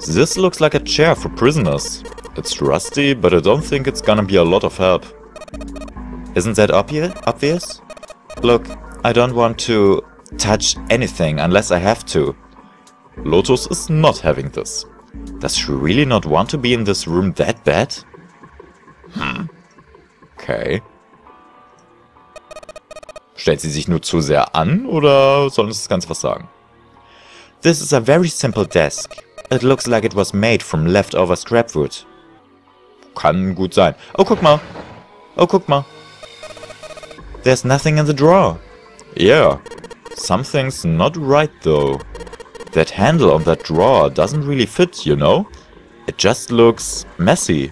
This looks like a chair for prisoners. It's rusty, but I don't think it's gonna be a lot of help. Isn't that obvious? Look, I don't want to touch anything unless I have to. Lotus is not having this. Does she really not want to be in this room that bad? Okay. Stellt sie sich nur zu sehr an, oder soll uns das Ganze was sagen? This is a very simple desk. It looks like it was made from leftover scrap wood. Kann gut sein. Oh, guck mal. Oh, guck mal. There's nothing in the drawer. Yeah. Something's not right, though. That handle on that drawer doesn't really fit, you know? It just looks messy.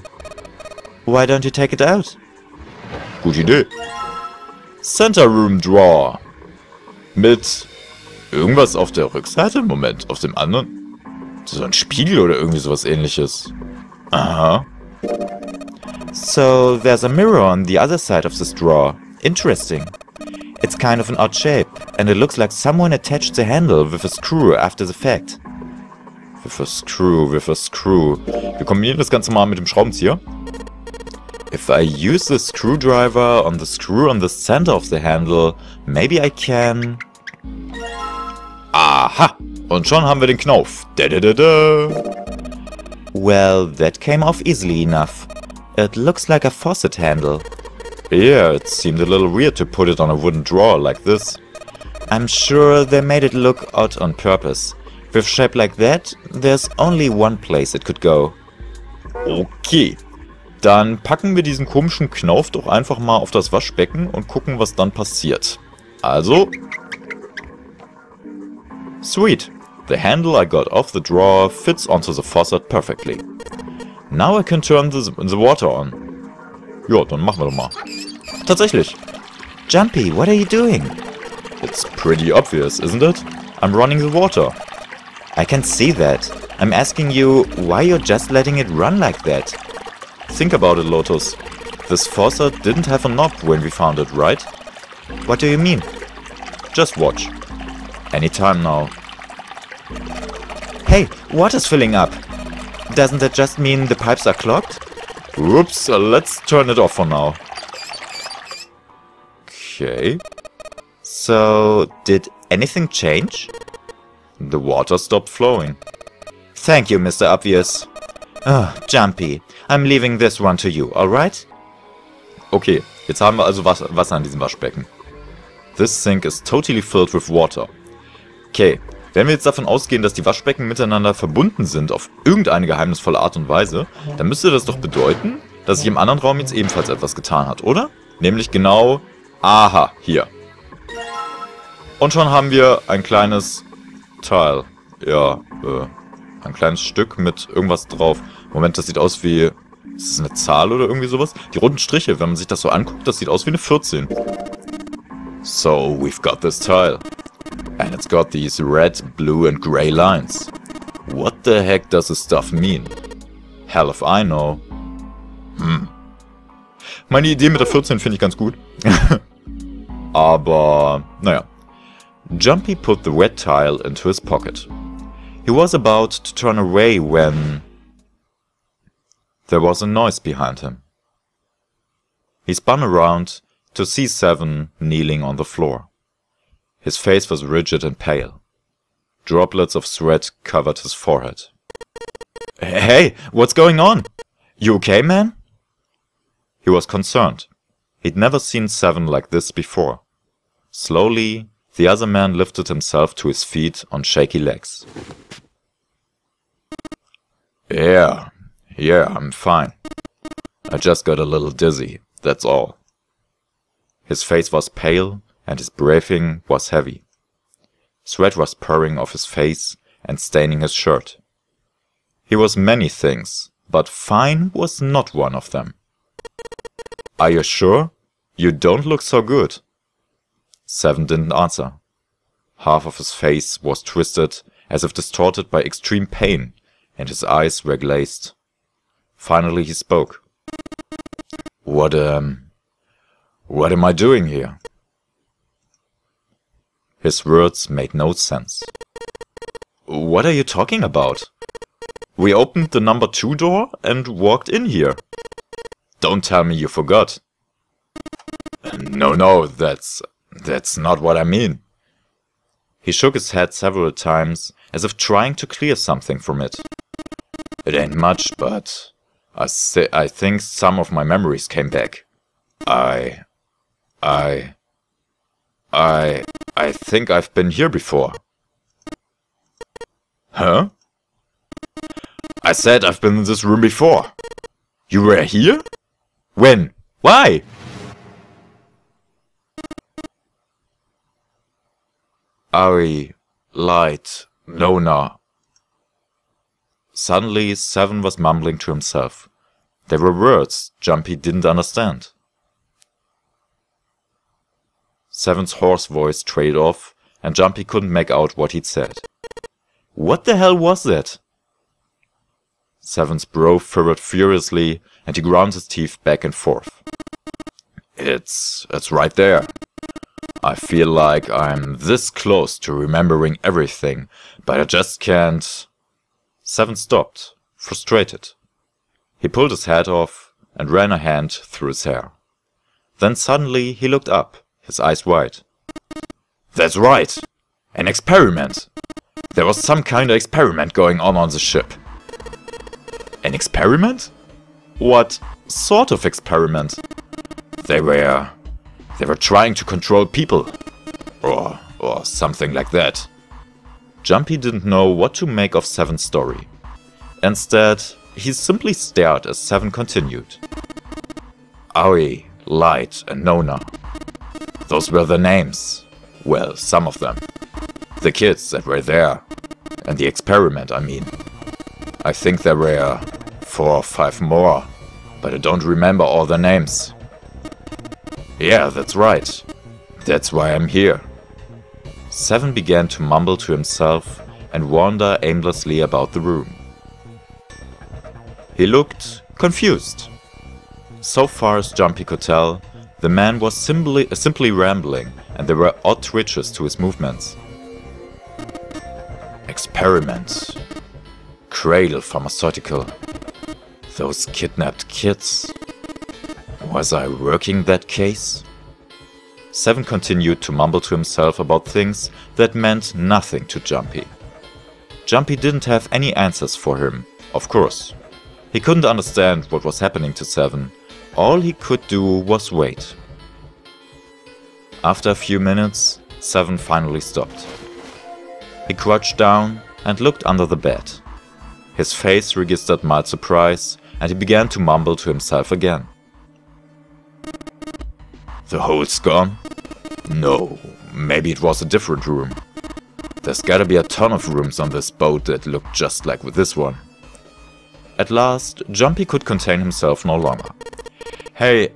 Why don't you take it out? Gute Idee. Center Room Drawer. Mit irgendwas auf der Rückseite? Moment, auf dem anderen? So ein Spiegel oder irgendwie sowas ähnliches. Aha. So, there's a mirror on the other side of this drawer. Interesting. It's kind of an odd shape, and it looks like someone attached the handle with a screw after the fact. With a screw. Wir kombinieren das Ganze mal mit dem Schraubenzieher. If I use the screwdriver on the screw on the center of the handle, maybe I can... Aha! Und schon haben wir den Knauf. Well, that came off easily enough. It looks like a faucet handle. Yeah, it seemed a little weird to put it on a wooden drawer like this. I'm sure they made it look odd on purpose. With a shape like that, there's only one place it could go. Okay, dann packen wir diesen komischen Knauf doch einfach mal auf das Waschbecken und gucken, was dann passiert. Also... Sweet! The handle I got off the drawer fits onto the faucet perfectly. Now I can turn the water on. Ja, dann machen wir doch mal. Tatsächlich. Jumpy, what are you doing? It's pretty obvious, isn't it? I'm running the water. I can see that. I'm asking you why you're just letting it run like that. Think about it, Lotus. This faucet didn't have a knob when we found it, right? What do you mean? Just watch. Anytime now. Hey, water's filling up. Doesn't that just mean the pipes are clogged? Oops, let's turn it off for now. Okay. So, did anything change? The water stopped flowing. Thank you, Mr. Obvious. Oh, Jumpy. I'm leaving this one to you, alright? Okay, jetzt haben wir also Wasser in diesem Waschbecken. This sink is totally filled with water. Okay, wenn wir jetzt davon ausgehen, dass die Waschbecken miteinander verbunden sind auf irgendeine geheimnisvolle Art und Weise, dann müsste das doch bedeuten, dass sich im anderen Raum jetzt ebenfalls etwas getan hat, oder? Nämlich genau, aha, hier. Und schon haben wir ein kleines Teil. Ja, ein kleines Stück mit irgendwas drauf. Moment, das sieht aus wie... Ist das eine Zahl oder irgendwie sowas? Die roten Striche, wenn man sich das so anguckt, das sieht aus wie eine 14. So, we've got this tile. And it's got these red, blue and grey lines. What the heck does this stuff mean? Hell if I know. Meine Idee mit der 14 finde ich ganz gut. Aber, naja. Jumpy put the red tile into his pocket. He was about to turn away when... there was a noise behind him. He spun around to see Seven kneeling on the floor. His face was rigid and pale. Droplets of sweat covered his forehead. Hey, what's going on? You okay, man? He was concerned. He'd never seen Seven like this before. Slowly, the other man lifted himself to his feet on shaky legs. Yeah, I'm fine. I just got a little dizzy, that's all. His face was pale, and his breathing was heavy. Sweat was pouring off his face and staining his shirt. He was many things, but fine was not one of them. Are you sure? You don't look so good. Seven didn't answer. Half of his face was twisted, as if distorted by extreme pain, and his eyes were glazed. Finally he spoke. What am I doing here? His words made no sense. What are you talking about? We opened the number 2 door and walked in here. Don't tell me you forgot. No, that's not what I mean. He shook his head several times, as if trying to clear something from it. It ain't much, but I think some of my memories came back. I think I've been here before. Huh? I said I've been in this room before. You were here? When? Why? Ari, light, Nona. Suddenly, Seven was mumbling to himself. There were words Jumpy didn't understand. Seven's hoarse voice trailed off, and Jumpy couldn't make out what he'd said. What the hell was that? Seven's brow furrowed furiously, and he ground his teeth back and forth. It's right there. I feel like I'm this close to remembering everything, but I just can't... Seven stopped, frustrated. He pulled his hat off and ran a hand through his hair. Then suddenly he looked up, his eyes wide. That's right! An experiment! There was some kind of experiment going on the ship. An experiment? What sort of experiment? They were trying to control people. Or something like that. Jumpy didn't know what to make of Seven's story. Instead, he simply stared as Seven continued. Aoi, Light, and Nona. Those were the names. Well, some of them. The kids that were there. And the experiment, I mean. I think there were 4 or 5 more, but I don't remember all the names. Yeah, that's right. That's why I'm here. Seven began to mumble to himself and wander aimlessly about the room. He looked confused. So far as Jumpy could tell, the man was simply rambling, and there were odd twitches to his movements. Experiment. Cradle pharmaceutical. Those kidnapped kids. Was I working that case? Seven continued to mumble to himself about things that meant nothing to Jumpy. Jumpy didn't have any answers for him, of course. He couldn't understand what was happening to Seven. All he could do was wait. After a few minutes, Seven finally stopped. He crouched down and looked under the bed. His face registered mild surprise, and he began to mumble to himself again. The hole's gone? No, maybe it was a different room. There's gotta be a ton of rooms on this boat that look just like this one. At last, Jumpy could contain himself no longer. Hey,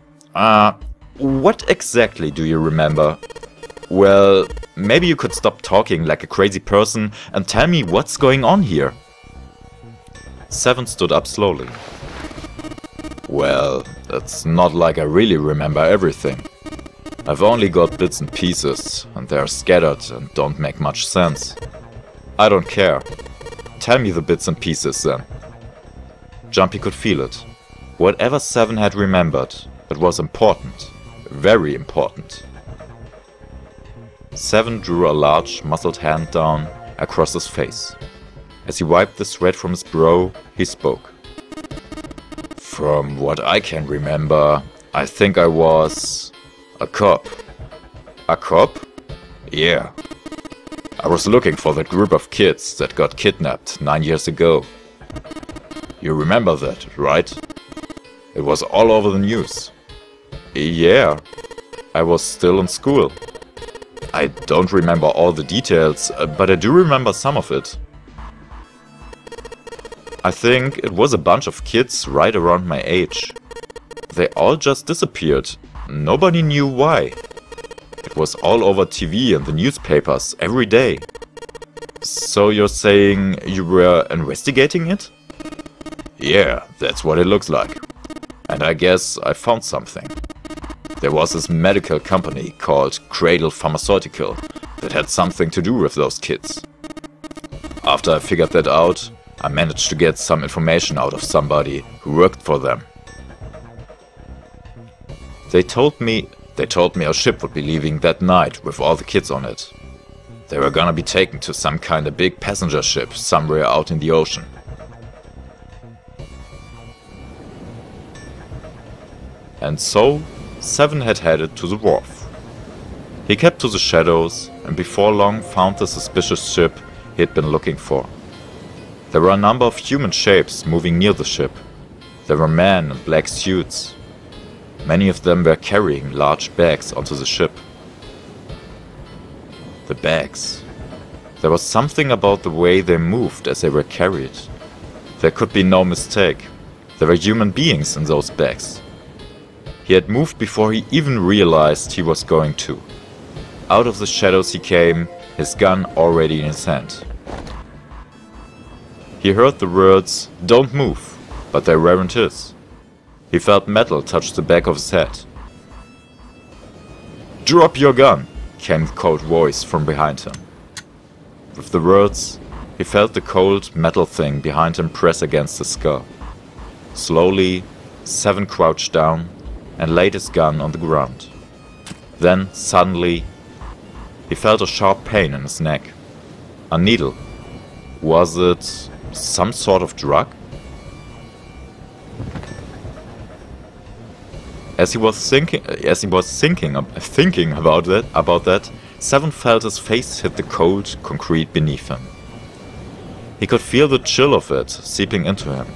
what exactly do you remember? Well, maybe you could stop talking like a crazy person and tell me what's going on here. Seven stood up slowly. Well, it's not like I really remember everything. I've only got bits and pieces, and they're scattered and don't make much sense. I don't care. Tell me the bits and pieces then. Jumpy could feel it. Whatever Seven had remembered, it was important. Very important. Seven drew a large, muscled hand down across his face. As he wiped the sweat from his brow, he spoke. From what I can remember, I think I was... a cop. A cop? Yeah. I was looking for that group of kids that got kidnapped 9 years ago. You remember that, right? It was all over the news. Yeah. I was still in school. I don't remember all the details, but I do remember some of it. I think it was a bunch of kids right around my age. They all just disappeared. Nobody knew why. It was all over TV and the newspapers every day. So you're saying you were investigating it? Yeah, that's what it looks like. And I guess I found something. There was this medical company called Cradle Pharmaceutical that had something to do with those kids. After I figured that out, I managed to get some information out of somebody who worked for them. They told me a ship would be leaving that night with all the kids on it. They were gonna be taken to some kinda big passenger ship somewhere out in the ocean. And so, Seven had headed to the wharf. He kept to the shadows and before long found the suspicious ship he had been looking for. There were a number of human shapes moving near the ship. There were men in black suits. Many of them were carrying large bags onto the ship. The bags. There was something about the way they moved as they were carried. There could be no mistake. There were human beings in those bags. He had moved before he even realized he was going to. Out of the shadows he came, his gun already in his hand. He heard the words, "Don't move," but they weren't his. He felt metal touch the back of his head. "Drop your gun," came the cold voice from behind him. With the words, he felt the cold metal thing behind him press against his skull. Slowly, Seven crouched down and laid his gun on the ground. Then, suddenly, he felt a sharp pain in his neck. A needle. Was it some sort of drug? As he was thinking about that, Seven felt his face hit the cold concrete beneath him. He could feel the chill of it seeping into him.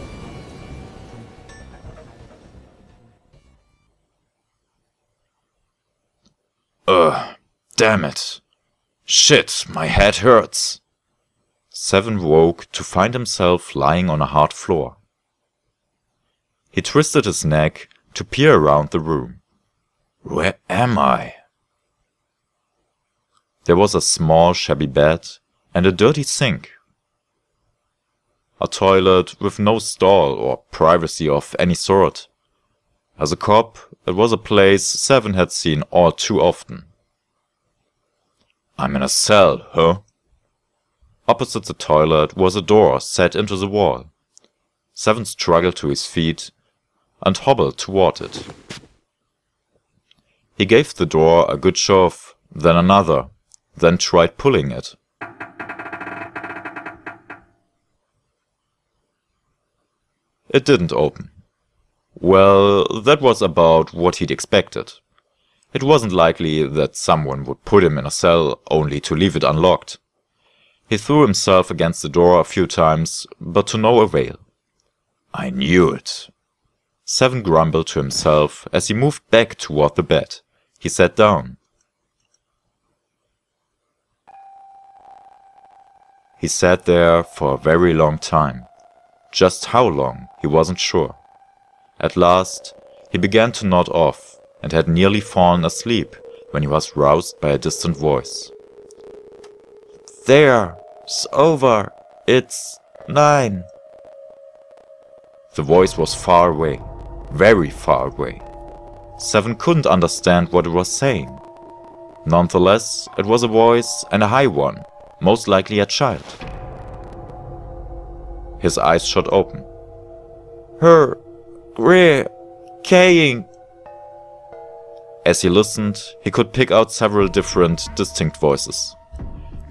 Ugh, damn it. Shit, my head hurts. Seven woke to find himself lying on a hard floor. He twisted his neck to peer around the room. Where am I? There was a small shabby bed and a dirty sink. A toilet with no stall or privacy of any sort. As a cop, it was a place Seven had seen all too often. I'm in a cell, huh? Opposite the toilet was a door set into the wall. Seven struggled to his feet and hobbled toward it. He gave the door a good shove, then another, then tried pulling it. It didn't open. Well, that was about what he'd expected. It wasn't likely that someone would put him in a cell only to leave it unlocked. He threw himself against the door a few times, but to no avail. I knew it. Seven grumbled to himself as he moved back toward the bed. He sat down. He sat there for a very long time. Just how long, he wasn't sure. At last, he began to nod off and had nearly fallen asleep when he was roused by a distant voice. There, it's over. It's 9. The voice was far away, very far away. Seven couldn't understand what it was saying. Nonetheless, it was a voice and a high one, most likely a child. His eyes shot open. Kaying. As he listened, he could pick out several different, distinct voices.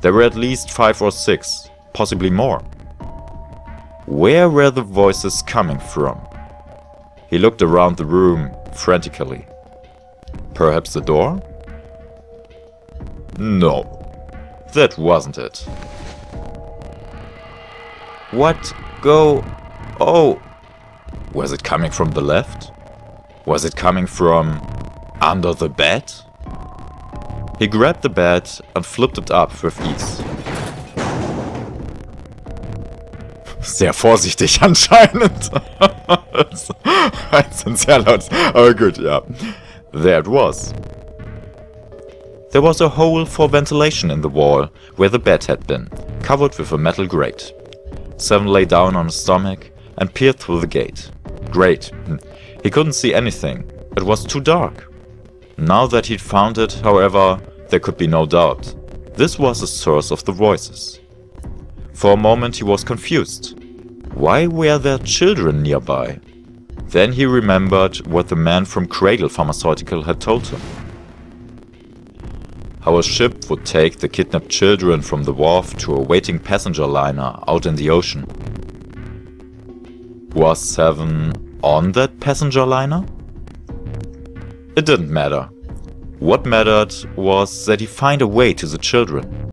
There were at least 5 or 6, possibly more. Where were the voices coming from? He looked around the room frantically. Perhaps the door? No, that wasn't it. What? Go? Oh! Was it coming from the left? Was it coming from under the bed? He grabbed the bed and flipped it up with ease. Sehr vorsichtig anscheinend. Ein sehr laut. Aber gut, ja. There it was. There was a hole for ventilation in the wall where the bed had been, covered with a metal grate. Seven lay down on his stomach and peered through the gate. Great. He couldn't see anything. It was too dark. Now that he'd found it, however, there could be no doubt. This was the source of the voices. For a moment he was confused. Why were there children nearby? Then he remembered what the man from Cradle Pharmaceutical had told him. How a ship would take the kidnapped children from the wharf to a waiting passenger liner out in the ocean. Was Seven on that passenger liner? It didn't matter. What mattered was that he find a way to the children.